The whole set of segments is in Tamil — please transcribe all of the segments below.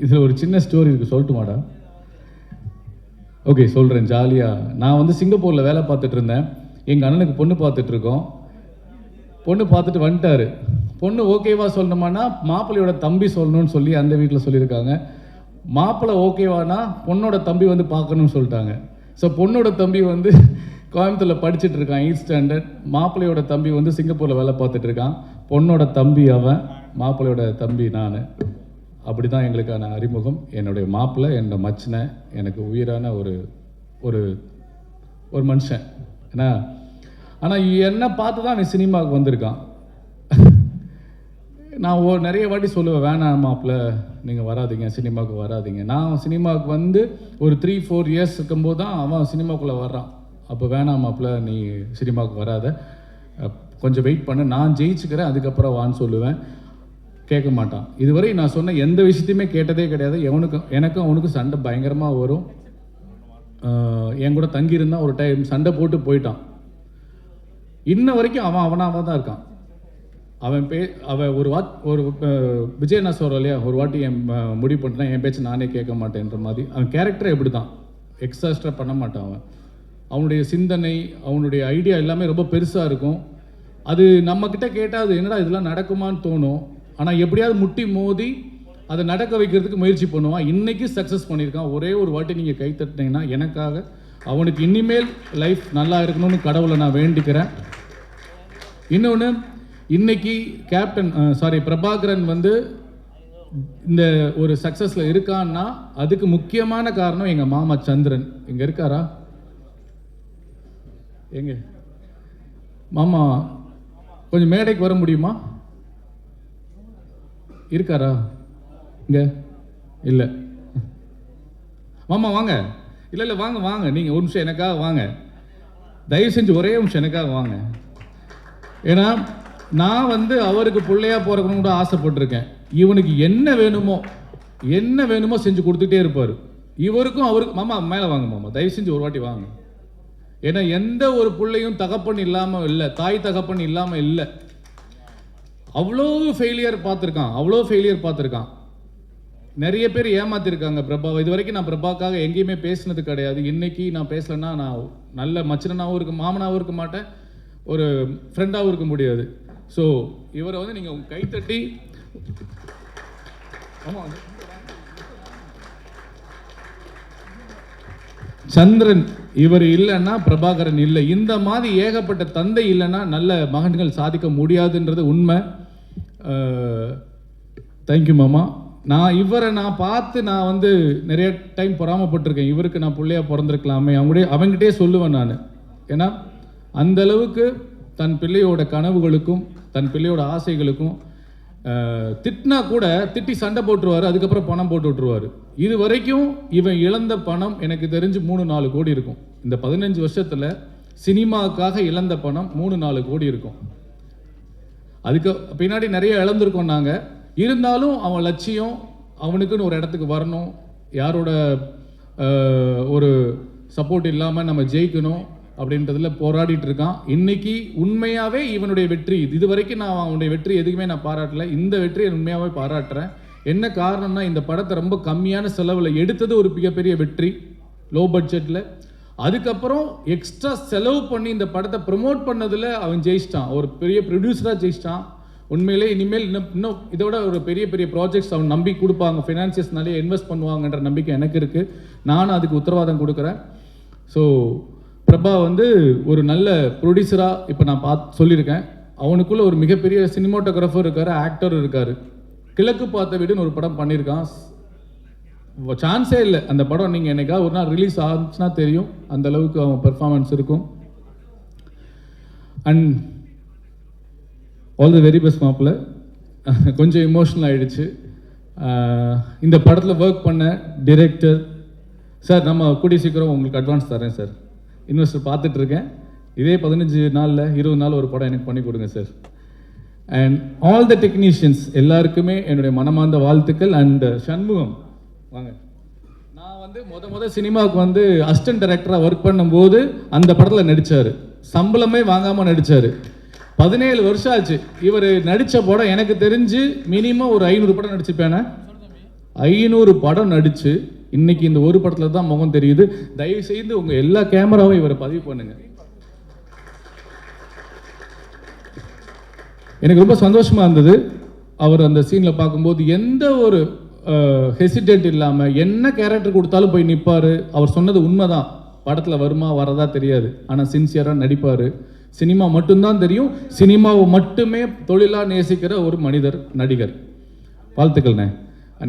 இதில் ஒரு சின்ன ஸ்டோரி இருக்குது, சொல்லட்டுமாடா? ஓகே, சொல்கிறேன் ஜாலியாக. நான் வந்து சிங்கப்பூரில் வேலை பார்த்துட்டு இருந்தேன். எங்கள் அண்ணனுக்கு பொண்ணு பார்த்துட்ருக்கோம். பொண்ணு பார்த்துட்டு வந்துட்டார். பொண்ணு ஓகேவா சொல்லணுமானா மாப்பிள்ளையோட தம்பி சொல்லணும்னு சொல்லி அந்த வீட்டில் சொல்லியிருக்காங்க. மாப்பிள்ளை ஓகேவானா பொண்ணோட தம்பி வந்து பார்க்கணும்னு சொல்லிட்டாங்க. ஸோ பொண்ணோட தம்பி வந்து கோயம்புத்தூரில் படிச்சுட்டு இருக்கான், 8th ஸ்டாண்டர்ட். மாப்பிள்ளையோட தம்பி வந்து சிங்கப்பூரில் வேலை பார்த்துட்டு இருக்கான். பொண்ணோட தம்பி அவன், மாப்பிள்ளையோட தம்பி நான். அப்படி தான் எங்களுக்கான அறிமுகம். என்னுடைய மாப்பிள்ளை, என்னோட மச்சினை, எனக்கு உயிரான ஒரு ஒரு ஒரு மனுஷன். ஏன்னா ஆனால் என்னை பார்த்து தான் அவன் சினிமாவுக்கு வந்திருக்கான். நான் நிறைய வாட்டி சொல்லுவேன், வேணாம் மாப்பிள்ளை நீங்கள் வராதிங்க, சினிமாவுக்கு வராதிங்க. நான் சினிமாவுக்கு வந்து ஒரு 3-4 இயர்ஸ் இருக்கும்போது தான் அவன் சினிமாவுக்குள்ளே வர்றான். அப்போ வேணாம் மாப்பிள்ளை நீ சினிமாவுக்கு வராத, கொஞ்சம் வெயிட் பண்ணு, நான் ஜெயிச்சுக்கிறேன் அதுக்கப்புறம் வான்னு சொல்லுவேன். கேட்க மாட்டான். இதுவரை நான் சொன்ன எந்த விஷயத்தையுமே கேட்டதே கிடையாது. எனக்கும் அவனுக்கும் சண்டை பயங்கரமாக வரும். என் கூட தங்கியிருந்தான். ஒரு டைம் சண்டை போட்டு போயிட்டான். இன்ன வரைக்கும் அவனாக தான் இருக்கான். அவன் ஒரு விஜய் நான் சொல்கிறோம் இல்லையா, ஒரு வாட்டி என் முடிவு பண்ணிட்டேன், என் பேச்சு நானே கேட்க மாட்டேன்ற மாதிரி. அவன் கேரக்டர் எப்படி தான், எக்ஸாஸ்ட்ரா பண்ண மாட்டான். அவனுடைய சிந்தனை, அவனுடைய ஐடியா எல்லாமே ரொம்ப பெருசாக இருக்கும். அது நம்மக்கிட்ட கேட்டால் அது என்னடா இதெல்லாம் நடக்குமான்னு தோணும். ஆனால் எப்படியாவது முட்டி மோதி அதை நடக்க வைக்கிறதுக்கு முயற்சி பண்ணுவான். இன்றைக்கி சக்ஸஸ் பண்ணியிருக்கான். ஒரே ஒரு வாட்டி நீங்கள் கை தட்டினீங்கன்னா எனக்காக அவனுக்கு இனிமேல் லைஃப் நல்லா இருக்கணும்னு கடவுளை நான் வேண்டிக்கிறேன். இன்னொன்று, இன்னைக்கு பிரபாகரன் வந்து இந்த ஒரு சக்ஸஸில் இருக்கான்னா அதுக்கு முக்கியமான காரணம் எங்கள் மாமா சந்திரன். இங்கே இருக்காரா? எங்க மாமா கொஞ்சம் மேடைக்கு வர முடியுமா? இருக்காரா இங்க? இல்லை மாமா வாங்க. இல்லை வாங்க வாங்க, நீங்கள் ஒரு நிமிஷம் எனக்காக வாங்க, தயவு செஞ்சு ஒரே நிமிஷம் எனக்காக வாங்க. ஏன்னா நான் வந்து அவருக்கு பிள்ளையா போறக்கணும் கூட ஆசைப்பட்டிருக்கேன். இவனுக்கு என்ன வேணுமோ செஞ்சு கொடுத்துட்டே இருப்பார். இவருக்கும் அவருக்கு. மாமா மேலே வாங்க மாமா, தயவு செஞ்சு ஒரு வாட்டி வாங்க. ஏன்னா எந்த ஒரு பிள்ளையும் தகப்பன் இல்லாமல் இல்லை, தாய் தகப்பன் இல்லாமல் இல்லை. அவ்வளோ ஃபெயிலியர் பார்த்துருக்கான். நிறைய பேர் ஏமாத்திருக்காங்க பிரபாவை. இது வரைக்கும் நான் பிரபாக்காக எங்கேயுமே பேசினது கிடையாது. இன்னைக்கு நான் பேசலைன்னா நான் நல்ல மச்சனாகவும் இருக்க, மாமனாகவும் இருக்க மாட்டேன், ஒரு ஃப்ரெண்டாகவும் இருக்க முடியாது. ஸோ இவரை வந்து நீங்கள் கைத்தட்டி சந்திரன் இவர் இல்லைன்னா பிரபாகரன் இல்லை. இந்த மாதிரி ஏகப்பட்ட தந்தை இல்லைன்னா நல்ல மகன்கள் சாதிக்க முடியாதுன்றது உண்மை. தேங்க்யூ மாமா. இவரை பார்த்து நான் வந்து நிறைய டைம் பொறாமப்பட்டிருக்கேன். இவருக்கு நான் பிள்ளையா பிறந்திருக்கலாமே அவங்ககிட்டே சொல்லுவேன் நான். ஏன்னா அந்த அளவுக்கு தன் பிள்ளையோட கனவுகளுக்கும் தன் பிள்ளையோட ஆசைகளுக்கும் திட்டினா கூட திட்டி சண்டை போட்டுருவார், அதுக்கப்புறம் பணம் போட்டு விட்டுருவார். இது வரைக்கும் இவன் இழந்த பணம் எனக்கு தெரிஞ்சு 3-4 கோடி இருக்கும். இந்த 15 வருஷத்தில் சினிமாவுக்காக இழந்த பணம் 3-4 கோடி இருக்கும். அதுக்கு பின்னாடி நிறைய இழந்திருக்கோம் நாங்கள். இருந்தாலும் அவன் லட்சியம் அவனுக்குன்னு ஒரு இடத்துக்கு வரணும், யாரோட ஒரு சப்போர்ட் இல்லாமல் நம்ம ஜெயிக்கணும் அப்படின்றதுல போராடிட்டு இருக்கான். இன்னைக்கு உண்மையாகவே இவனுடைய வெற்றி, இது வரைக்கும் நான் அவனுடைய வெற்றி எதுக்குமே நான் பாராட்டல, இந்த வெற்றியை உண்மையாகவே பாராட்டுறேன். என்ன காரணம்னா இந்த படத்தை ரொம்ப கம்மியான செலவில் எடுத்தது ஒரு மிகப்பெரிய வெற்றி, லோ பட்ஜெட்டில். அதுக்கப்புறம் எக்ஸ்ட்ரா செலவு பண்ணி இந்த படத்தை ப்ரொமோட் பண்ணதில் அவன் ஜெயிச்சிட்டான், ஒரு பெரிய ப்ரொடியூசராக ஜெயிச்சிட்டான். உண்மையிலே இனிமேல் இன்னும் இதோட ஒரு பெரிய பெரிய ப்ராஜெக்ட்ஸ் அவன் நம்பி கொடுப்பாங்க, ஃபினான்சியர்ஸ் நிறைய இன்வெஸ்ட் பண்ணுவாங்கன்ற நம்பிக்கை எனக்கு இருக்குது. நானும் அதுக்கு உத்தரவாதம் கொடுக்குறேன். ஸோ பிரபா வந்து ஒரு நல்ல ப்ரொடியூசராக இப்போ நான் சொல்லியிருக்கேன். அவனுக்குள்ள ஒரு மிகப்பெரிய சினிமாட்டோகிராஃபர் இருக்கார், ஆக்டர் இருக்கார். கிழக்கு பார்த்த வீடுன்னு ஒரு படம் பண்ணியிருக்கான். சான்ஸே இல்லை அந்த படம். நீங்கள் என்னைக்காவது ஒரு நாள் ரிலீஸ் ஆச்சுன்னா தெரியும் அந்த அளவுக்கு அவன் பெர்ஃபார்மன்ஸ் இருக்கும். And all the very best மாப்பிள்ள. கொஞ்சம் இமோஷனல் ஆகிடுச்சு. இந்த படத்தில் ஒர்க் பண்ண டிரெக்டர் சார், நம்ம கூடிய சீக்கிரம் உங்களுக்கு அட்வான்ஸ் தரேன் சார், இன்வெஸ்டர் பார்த்துட்ருக்கேன். இதே 15 நாளில் 20 நாள் ஒரு படம் எனக்கு பண்ணி கொடுங்க sir. And all the technicians எல்லாருக்குமே என்னுடைய மனமார்ந்த வாழ்த்துக்கள். அண்ட் சண்முகம் வாங்க. நான் வந்து முத சினிமாவுக்கு வந்து அசிஸ்டன்ட் டைரக்டராக ஒர்க் பண்ணும்போது அந்த படத்தில் நடித்தார், சம்பளமே வாங்காமல் நடித்தார். 17 வருஷம் ஆச்சு. இவர் நடித்த படம் எனக்கு தெரிஞ்சு மினிமம் ஒரு 500 படம் நடிச்சிருப்பேனே. 500 படம் நடிச்சு இன்னைக்கு இந்த ஒரு படத்துல தான் முகம் தெரியுது. தயவு செய்து உங்க எல்லா கேமராவும் இவரை பதிவு பண்ணுங்க. எனக்கு ரொம்ப சந்தோஷமா இருந்தது. அவர் அந்த சீன்ல பார்க்கும்போது எந்த ஒரு ஹெசிடேட் இல்லாம என்ன கேரக்டர் கொடுத்தாலும் போய் நிற்பாரு. அவர் சொன்னது உண்மைதான். படத்துல வருமா வரதா தெரியாது, ஆனா சின்சியரா நடிப்பாரு. சினிமா மட்டும்தான் தெரியும். சினிமாவை மட்டுமே தொழிலா நேசிக்கிற ஒரு மனிதர், நடிகர். வாழ்த்துக்கள்ண்ணே.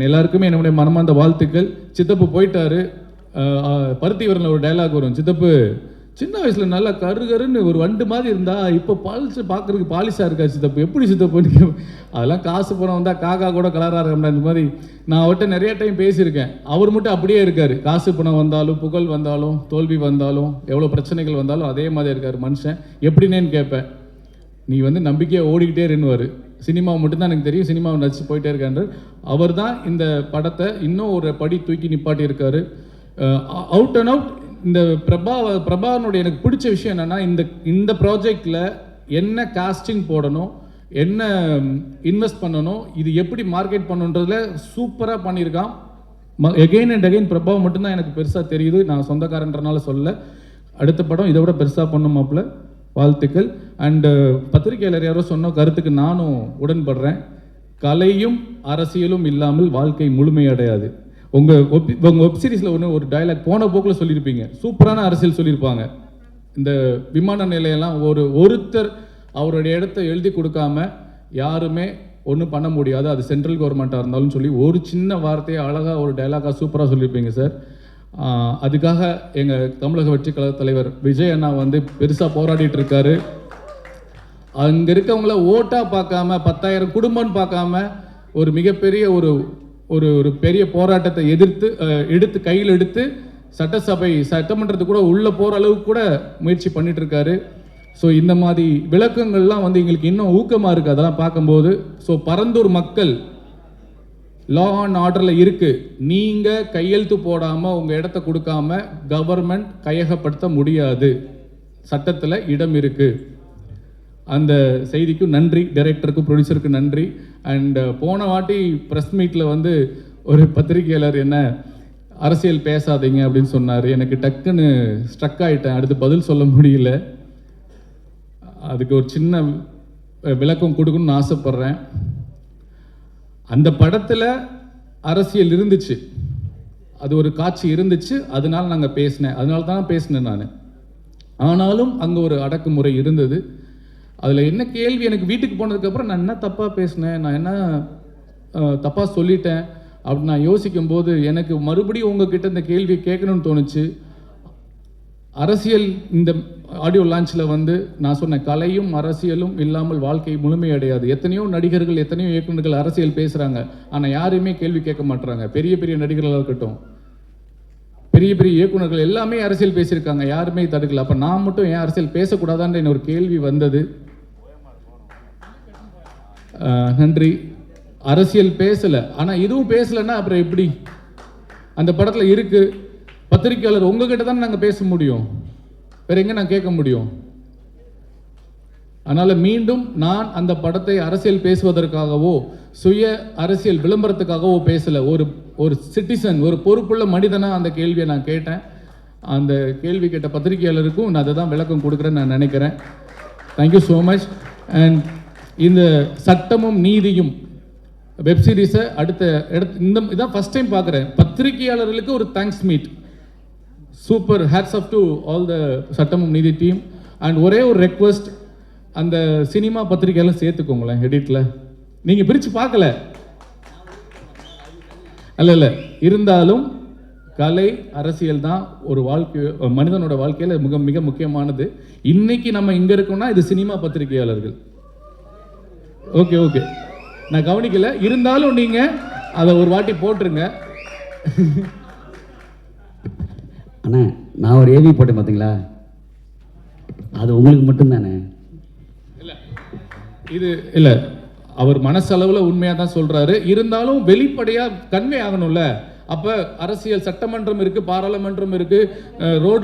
எல்லாருக்குமே என்னுடைய மனமார்ந்த வாழ்த்துக்கள். சித்தப்பு போயிட்டாரு. பருத்தி வரல ஒரு டைலாக் வரும், சித்தப்பு சின்ன வயசுல நல்லா கருன்னு ஒரு வண்டு மாதிரி இருந்தா இப்போ பாலிச்சு பார்க்கறதுக்கு பாலிஷா இருக்கா சித்தப்பு, எப்படி சித்தப்பு? அதெல்லாம் காசு பணம் வந்தா காக்கா கூட கலரா இருக்கா. இந்த மாதிரி நான் அவர்கிட்ட நிறைய டைம் பேசியிருக்கேன். அவர் மட்டும் அப்படியே இருக்காரு. காசு பணம் வந்தாலும், புகழ் வந்தாலும், தோல்வி வந்தாலும், எவ்வளோ பிரச்சனைகள் வந்தாலும் அதே மாதிரி இருக்காரு மனுஷன். எப்படின்னேன்னு கேட்பேன். நீ நம்பிக்கையாக ஓடிக்கிட்டே இருந்துவார். சினிமா மட்டும்தான் எனக்கு தெரியும், சினிமாவை நடிச்சு போயிட்டே இருக்காரு. அவர் தான் இந்த படத்தை இன்னும் ஒரு படி தூக்கி நிப்பாட்டி இருக்காரு. அவுட் அண்ட் அவுட் இந்த பிரபாவனுடைய எனக்கு பிடிச்ச விஷயம் என்னன்னா, இந்த ப்ராஜெக்டில் என்ன காஸ்டிங் போடணும், என்ன இன்வெஸ்ட் பண்ணணும், இது எப்படி மார்க்கெட் பண்ணணுன்றதுல சூப்பராக பண்ணியிருக்கான். எகெயின் அண்ட் அகெயின் பிரபாவ் மட்டும்தான் எனக்கு பெருசாக தெரியுது. நான் சொந்தக்காரன்றனால சொல்ல. அடுத்த படம் இதை விட பெருசாக பண்ணுமாப்ல. வாழ்த்துக்கள். அண்டு பத்திரிகையாளர் யாரோ சொன்ன கருத்துக்கு நானும் உடன்படுறேன். கலையும் அரசியலும் இல்லாமல் வாழ்க்கை முழுமையடையாது. உங்கள் வெப் சீரிஸில் ஒரு டைலாக் போன போக்கில் சொல்லியிருப்பீங்க. சூப்பரான அரசியல் சொல்லியிருப்பாங்க. இந்த விமான நிலையெல்லாம் ஒருத்தர் அவருடைய இடத்த எழுதி கொடுக்காம யாருமே ஒன்றும் பண்ண முடியாது, அது சென்ட்ரல் கவர்மெண்ட்டாக இருந்தாலும் சொல்லி ஒரு சின்ன வார்த்தையை அழகாக ஒரு டைலாக்காக சூப்பராக சொல்லியிருப்பீங்க சார். அதுக்காக எங்கள் தமிழக வெற்றி கழக தலைவர் விஜய் அண்ணா பெருசாக போராடிட்டு இருக்காரு. அங்கே இருக்கவங்கள ஓட்டாக பார்க்காம 10,000 குடும்பம்னு பார்க்காம ஒரு மிகப்பெரிய ஒரு பெரிய போராட்டத்தை எடுத்து கையில் எடுத்து சட்டமன்றத்துக்கு கூட உள்ள போகிற அளவுக்கு கூட முயற்சி பண்ணிட்டு இருக்காரு. ஸோ இந்த மாதிரி விளக்கங்கள்லாம் எங்களுக்கு இன்னும் ஊக்கமாக இருக்குது அதெல்லாம் பார்க்கும்போது. ஸோ பரந்தூர் மக்கள் லா அண்ட் ஆர்டரில் இருக்குது. நீங்கள் கையெழுத்து போடாமல் உங்கள் இடத்த கொடுக்காம கவர்மெண்ட் கையகப்படுத்த முடியாது. சட்டத்தில் இடம் இருக்குது. அந்த செய்திக்கும் நன்றி. டைரக்டருக்கும் ப்ரொடியூசருக்கு நன்றி. அண்ட் போன வாட்டி ப்ரெஸ் மீட்டில் ஒரு பத்திரிகையாளர் என்ன அரசியல் பேசாதீங்க அப்படின்னு சொன்னார். எனக்கு டக்குன்னு ஸ்ட்ரக் ஆகிட்டேன். அடுத்து பதில் சொல்ல முடியல. அதுக்கு ஒரு சின்ன விளக்கம் கொடுக்கணும்னு ஆசைப்பட்றேன். அந்த படத்தில் அரசியல் இருந்துச்சு, அது ஒரு காட்சி இருந்துச்சு, அதனால நாங்கள் பேசினேன். அதனால தான் பேசினேன் நான். ஆனாலும் அங்கே ஒரு அடக்குமுறை இருந்தது. அதில் என்ன கேள்வி, எனக்கு வீட்டுக்கு போனதுக்கப்புறம் நான் என்ன தப்பாக பேசினேன், நான் என்ன தப்பாக சொல்லிட்டேன் அப்படின்னு நான் யோசிக்கும்போது எனக்கு மறுபடியும் உங்ககிட்ட இந்த கேள்வி கேட்கணும்னு தோணுச்சு. அரசியல் இந்த ஆடியோ லான்ச்சில் நான் சொன்னேன், கலையும் அரசியலும் இல்லாமல் வாழ்க்கை முழுமையடையாது. எத்தனையோ நடிகர்கள், எத்தனையோ இயக்குநர்கள் அரசியல் பேசுகிறாங்க, ஆனால் யாரையுமே கேள்வி கேட்க மாட்டுறாங்க. பெரிய பெரிய நடிகர்களாக இருக்கட்டும், பெரிய பெரிய இயக்குநர்கள் எல்லாமே அரசியல் பேசியிருக்காங்க, யாருமே தடுக்கல. அப்போ நான் மட்டும் ஏன் அரசியல் பேசக்கூடாதான்ற ஒரு கேள்வி வந்தது. நன்றி. அரசியல் பேசலை, ஆனால் இதுவும் பேசலைன்னா அப்புறம் எப்படி? அந்த படத்தில் இருக்குது. பத்திரிகையாளர் உங்ககிட்ட தான் நாங்கள் பேச முடியும், வேற எங்கே நான் கேட்க முடியும்? அதனால் மீண்டும் நான் அந்த படத்தை அரசியல் பேசுவதற்காகவோ சுய அரசியல் விளம்பரத்துக்காகவோ பேசலை. ஒரு சிட்டிசன், ஒரு பொறுப்புள்ள மனிதனாக அந்த கேள்வியை நான் கேட்டேன். அந்த கேள்வி கேட்ட பத்திரிகையாளருக்கும் நான் அதை தான் விளக்கம் கொடுக்குறேன்னு நான் நினைக்கிறேன். Thank you so much. அண்ட் இந்த சட்டமும் நீதியும் வெப்சீரிஸை இதான் ஃபர்ஸ்ட் டைம் பார்க்குறேன். பத்திரிகையாளர்களுக்கு ஒரு thanks meet. Super. Hats off to all the சட்டமும் நீதி டீம். அண்ட் ஒரே ஒரு ரெக்வஸ்ட், அந்த சினிமா பத்திரிகையெல்லாம் சேர்த்துக்கோங்களேன் எடிட்டில். நீங்கள் பிரித்து பார்க்கல அல்ல, இருந்தாலும் கலை அரசியல் தான் ஒரு மனிதனோட வாழ்க்கையில் மிக மிக முக்கியமானது. இன்னைக்கு நம்ம இங்கே இருக்கோம்னா இது சினிமா பத்திரிகையாளர்கள். ஓகே, நான் கவனிக்கல, இருந்தாலும் நீங்கள் அதை ஒரு வாட்டி போட்டுருங்க. அண்ணா, நான் ஒரு ஏவி போட்டேன் பார்த்தீங்களா, அது உங்களுக்கு மட்டும்தானே? இல்லை, அவர் மனசளவில் உண்மையாக தான் சொல்கிறாரு. இருந்தாலும் வெளிப்படையாக கன்வே ஆகணும்ல. அப்போ அரசியல் சட்டமன்றம் இருக்குது, பாராளுமன்றம் இருக்குது, ரோடு